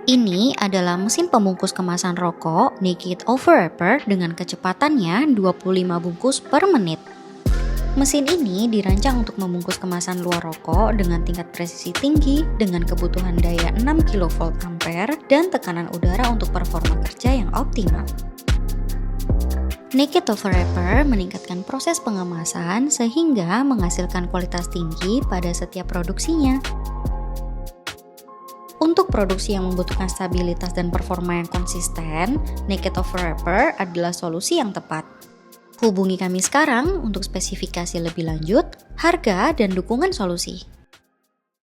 Ini adalah mesin pembungkus kemasan rokok Naked Overwrapper dengan kecepatannya 25 bungkus per menit. Mesin ini dirancang untuk membungkus kemasan luar rokok dengan tingkat presisi tinggi dengan kebutuhan daya 6 kV ampere dan tekanan udara untuk performa kerja yang optimal. Naked Overwrapper meningkatkan proses pengemasan sehingga menghasilkan kualitas tinggi pada setiap produksinya. Untuk produksi yang membutuhkan stabilitas dan performa yang konsisten, Naked Overwrapper adalah solusi yang tepat. Hubungi kami sekarang untuk spesifikasi lebih lanjut, harga, dan dukungan solusi.